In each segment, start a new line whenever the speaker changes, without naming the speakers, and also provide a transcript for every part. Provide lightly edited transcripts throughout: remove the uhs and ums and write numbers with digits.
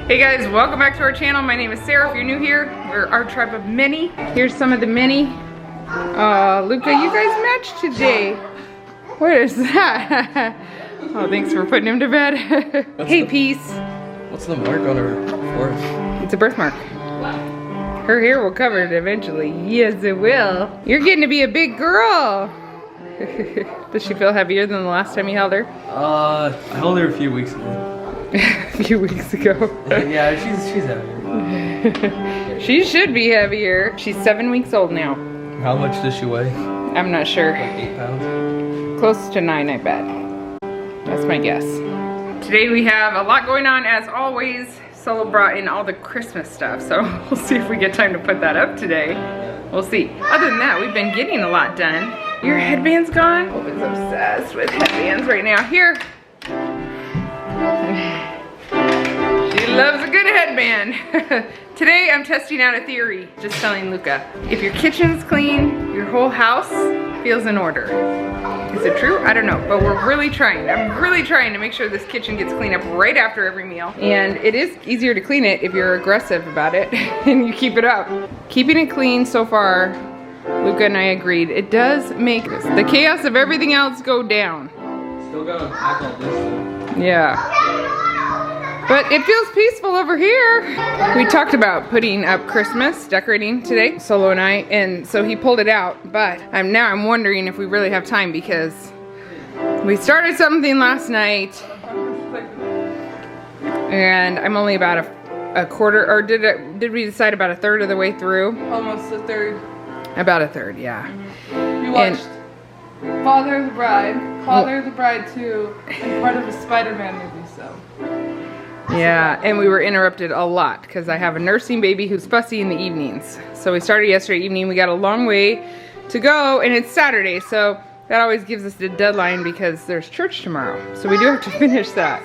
Hey guys, welcome back to our channel. My name is Sarah. If you're new here, we're our tribe of many. Here's some of the many. Luka, you guys matched today. What is that? Oh, thanks for putting him to bed. Hey, Peace.
What's the mark on her forehead?
It's a birthmark. Her hair will cover it eventually. Yes, it will. You're getting to be a big girl. Does she feel heavier than the last time you held her?
I held her a few weeks ago.
A few weeks ago.
Yeah, she's heavier.
She should be heavier. She's 7 weeks old now.
How much does she weigh?
I'm not sure.
Like 8 pounds?
Close to 9, I bet. That's my guess. Today we have a lot going on as always. Solo brought in all the Christmas stuff, so we'll see if we get time to put that up today. We'll see. Other than that, we've been getting a lot done. Your headband's gone? Oh, is obsessed with headbands right now. Here. She loves a good headband. Today I'm testing out a theory, just telling Luka. If your kitchen's clean, your whole house feels in order. Is it true? I don't know, but we're really trying. I'm really trying to make sure this kitchen gets cleaned up right after every meal. And it is easier to clean it if you're aggressive about it and you keep it up. Keeping it clean so far, Luka and I agreed, it does make the chaos of everything else go down.
Still gotta pack all this stuff.
Yeah. But it feels peaceful over here. We talked about putting up Christmas decorating today, Solo and I, and so he pulled it out, but now I'm wondering if we really have time because we started something last night and I'm only about a quarter, or did we decide about a third of the way through?
Almost a third.
About a third, yeah.
We watched Father of the Bride, Father of the Bride 2, and part of a Spider-Man movie, so.
Yeah, and we were interrupted a lot because I have a nursing baby who's fussy in the evenings. So we started yesterday evening. We got a long way to go, and it's Saturday, so that always gives us the deadline because there's church tomorrow. So we do have to finish that.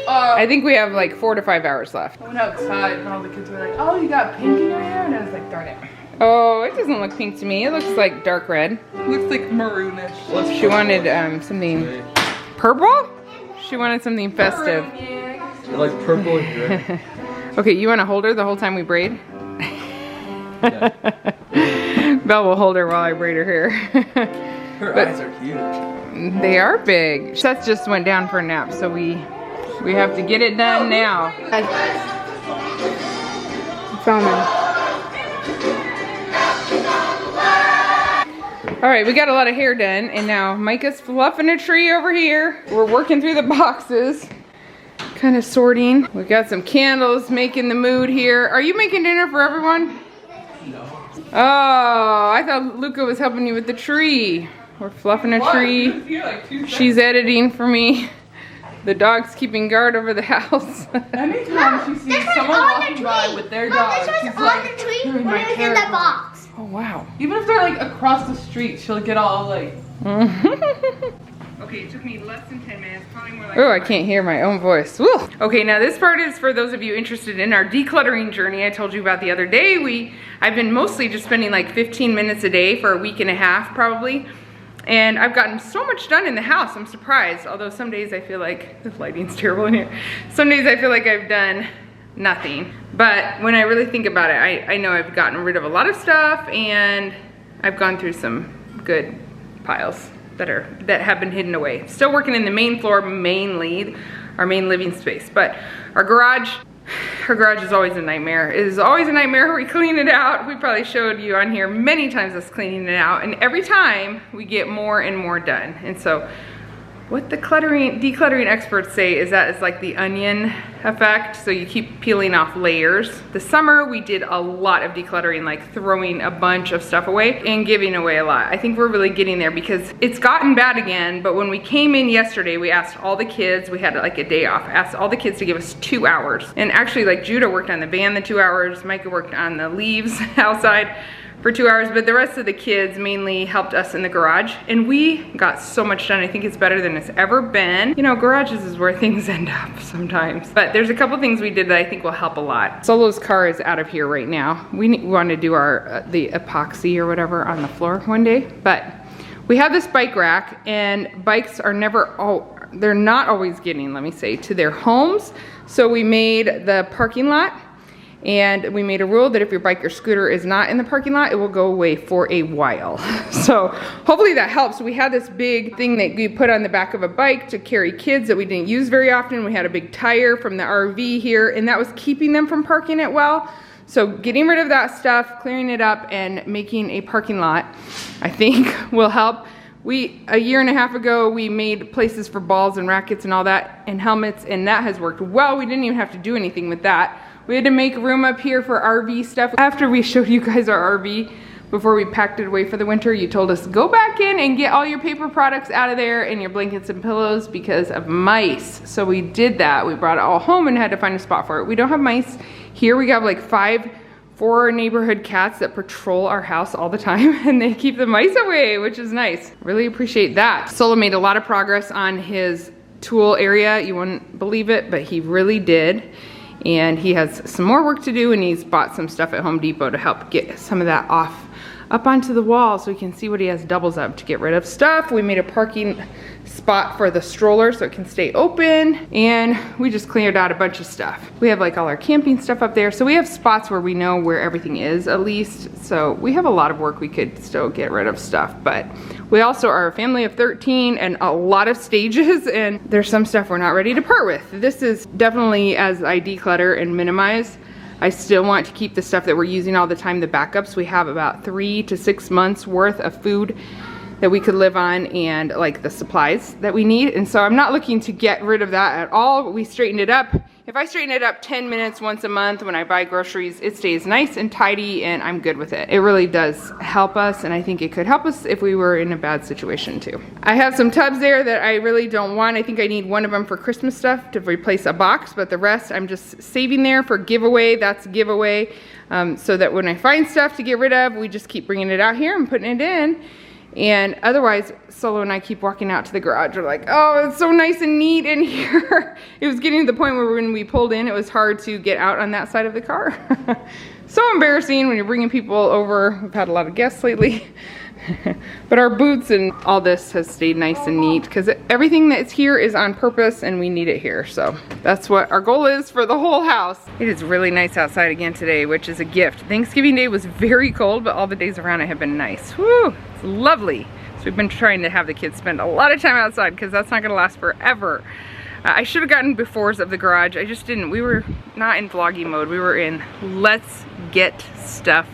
I think we have like 4 to 5 hours left.
I went outside and all the kids were like, "Oh, you got pink in your hair?" And I was like, "Darn it."
Oh, it doesn't look pink to me. It looks like dark red.
It looks like maroonish.
She wanted something purple? She wanted something festive.
Maroon, yeah.
Like purple and gray.
Okay, you want to hold her the whole time we braid?
Yeah.
Belle will hold her while I braid her hair.
Her eyes are huge.
They are big. Seth just went down for a nap, so we have to get it done now. Filming. All right, we got a lot of hair done, and now Micah's fluffing a tree over here. We're working through the boxes. Kind of sorting. We got some candles, making the mood here. Are you making dinner for everyone?
No.
Oh, I thought Luka was helping you with the tree. We're fluffing a tree. She's editing for me. The dog's keeping guard over the house.
Anytime she sees someone walking by with their dog, she's like, "Doing my hair."
Oh, wow.
Even if they're like across the street, she'll get all like.
Okay, it took me less than 10 minutes, probably more like. Oh, I can't hear my own voice. Woo. Okay, now this part is for those of you interested in our decluttering journey I told you about the other day. I've been mostly just spending like 15 minutes a day for a week and a half probably. And I've gotten so much done in the house, I'm surprised. Although some days I feel like, the lighting's terrible in here. Some days I feel like I've done nothing. But when I really think about it, I know I've gotten rid of a lot of stuff and I've gone through some good piles that have been hidden away. Still working in the main floor, mainly our main living space, but our garage is always a nightmare. It is always a nightmare. We clean it out. We probably showed you on here many times us cleaning it out, and every time we get more and more done. And so what the decluttering experts say is that it's like the onion effect, so you keep peeling off layers. This summer we did a lot of decluttering, like throwing a bunch of stuff away and giving away a lot. I think we're really getting there because it's gotten bad again, but when we came in yesterday, we asked all the kids, we had like a day off, asked all the kids to give us 2 hours. And actually like Judah worked on the van the 2 hours, Micah worked on the leaves outside for 2 hours, but the rest of the kids mainly helped us in the garage, and we got so much done. I think it's better than it's ever been. You know, garages is where things end up sometimes. But there's a couple things we did that I think will help a lot. Solo's car is out of here right now. We want to do our the epoxy or whatever on the floor one day, but we have this bike rack, and bikes are they're not always getting, let me say, to their homes. So we made the parking lot, and we made a rule that if your bike or scooter is not in the parking lot, it will go away for a while. So hopefully that helps. We had this big thing that you put on the back of a bike to carry kids that we didn't use very often. We had a big tire from the RV here, and that was keeping them from parking it well. So getting rid of that stuff, clearing it up, and making a parking lot, I think will help. A year and a half ago, we made places for balls and rackets and all that, and helmets, and that has worked well. We didn't even have to do anything with that. We had to make room up here for RV stuff. After we showed you guys our RV, before we packed it away for the winter, you told us, go back in and get all your paper products out of there and your blankets and pillows because of mice. So we did that. We brought it all home and had to find a spot for it. We don't have mice here. We got like 4 neighborhood cats that patrol our house all the time, and they keep the mice away, which is nice. Really appreciate that. Solo made a lot of progress on his tool area. You wouldn't believe it, but he really did. And he has some more work to do, and he's bought some stuff at Home Depot to help get some of that up onto the wall so we can see what he has doubles up to get rid of stuff. We made a parking spot for the stroller so it can stay open, and we just cleared out a bunch of stuff. We have like all our camping stuff up there, so we have spots where we know where everything is at least. So we have a lot of work. We could still get rid of stuff, but we also are a family of 13 and a lot of stages, and there's some stuff we're not ready to part with. This is definitely, as I declutter and minimize, I still want to keep the stuff that we're using all the time, the backups. We have about 3 to 6 months worth of food that we could live on, and like the supplies that we need. And so I'm not looking to get rid of that at all. We straightened it up. If I straighten it up 10 minutes once a month when I buy groceries, it stays nice and tidy, and I'm good with it. It really does help us, and I think it could help us if we were in a bad situation too. I have some tubs there that I really don't want. I think I need one of them for Christmas stuff to replace a box, but the rest I'm just saving there for giveaway. That's a giveaway, so that when I find stuff to get rid of, we just keep bringing it out here and putting it in. And otherwise, Solo and I keep walking out to the garage. We're like, oh, it's so nice and neat in here. It was getting to the point where when we pulled in, it was hard to get out on that side of the car. So embarrassing when you're bringing people over. We've had a lot of guests lately. But our boots and all this has stayed nice and neat because everything that's here is on purpose and we need it here. So that's what our goal is for the whole house. It is really nice outside again today, which is a gift. Thanksgiving Day was very cold, but all the days around it have been nice. Woo, it's lovely. So we've been trying to have the kids spend a lot of time outside because that's not gonna last forever. I should have gotten befores of the garage. I just didn't. We were not in vloggy mode. We were in let's get stuff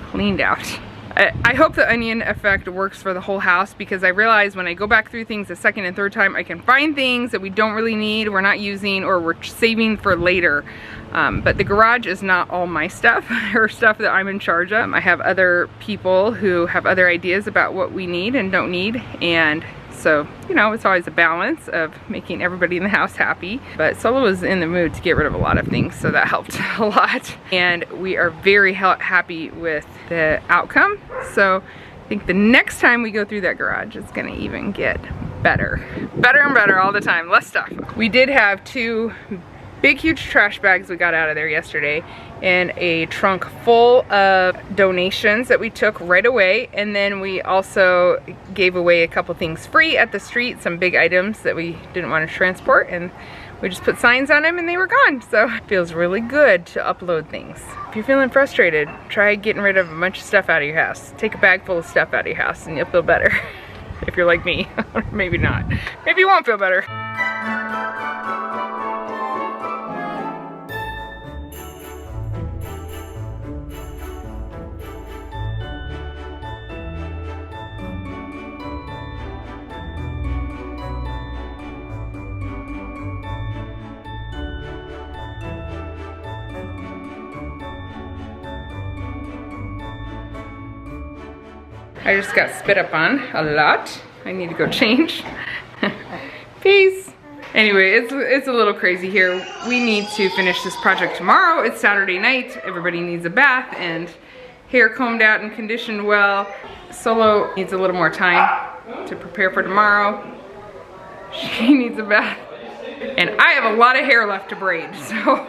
cleaned out. I hope the onion effect works for the whole house, because I realize when I go back through things the second and third time, I can find things that we don't really need, we're not using, or we're saving for later. But the garage is not all my stuff or stuff that I'm in charge of. I have other people who have other ideas about what we need and don't need, and so, you know, it's always a balance of making everybody in the house happy. But Solo was in the mood to get rid of a lot of things, so that helped a lot. And we are very happy with the outcome. So I think the next time we go through that garage, it's gonna even get better. Better and better all the time, less stuff. We did have 2 big huge trash bags we got out of there yesterday, and a trunk full of donations that we took right away. And then we also gave away a couple things free at the street, some big items that we didn't want to transport, and we just put signs on them and they were gone. So it feels really good to upload things. If you're feeling frustrated, try getting rid of a bunch of stuff out of your house. Take a bag full of stuff out of your house and you'll feel better. If you're like me. Maybe not. Maybe you won't feel better. I just got spit up on a lot. I need to go change. Peace. Anyway, it's a little crazy here. We need to finish this project tomorrow. It's Saturday night. Everybody needs a bath and hair combed out and conditioned well. Solo needs a little more time to prepare for tomorrow. She needs a bath. And I have a lot of hair left to braid. So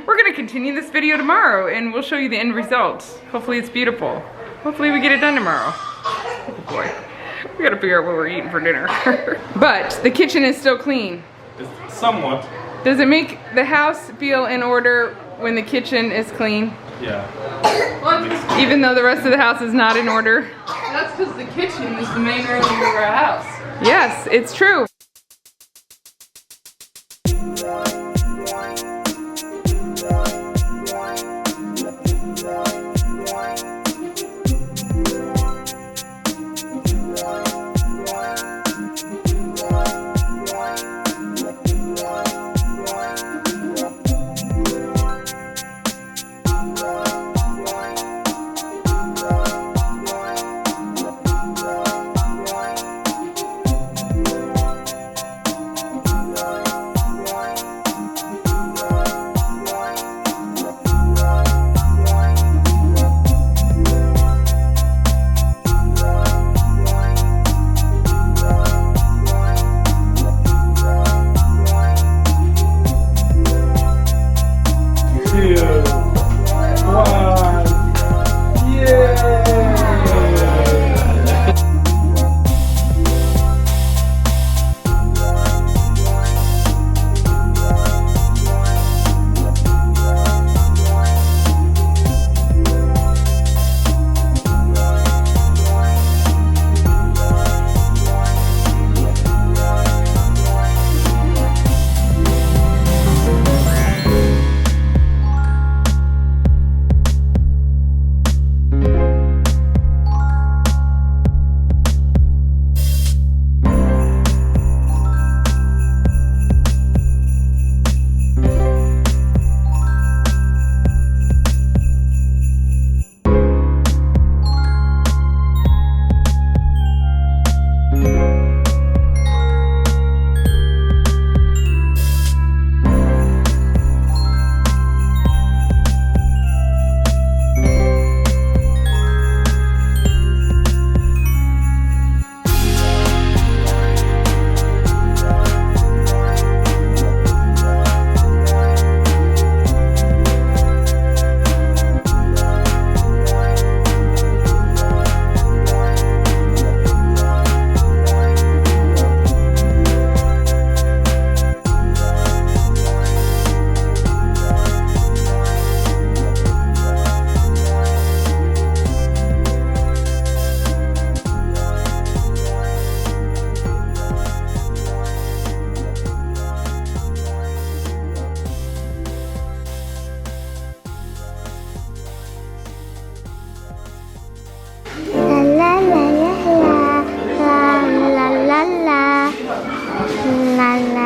we're gonna continue this video tomorrow and we'll show you the end result. Hopefully it's beautiful. Hopefully we get it done tomorrow. Oh boy, we gotta figure out what we're eating for dinner. But the kitchen is still clean.
Somewhat.
Does it make the house feel in order when the kitchen is clean?
Yeah.
Well,
Even though the rest of the house is not in order?
that's because the kitchen is the main room of our house.
Yes, it's true.
La la la la la la la la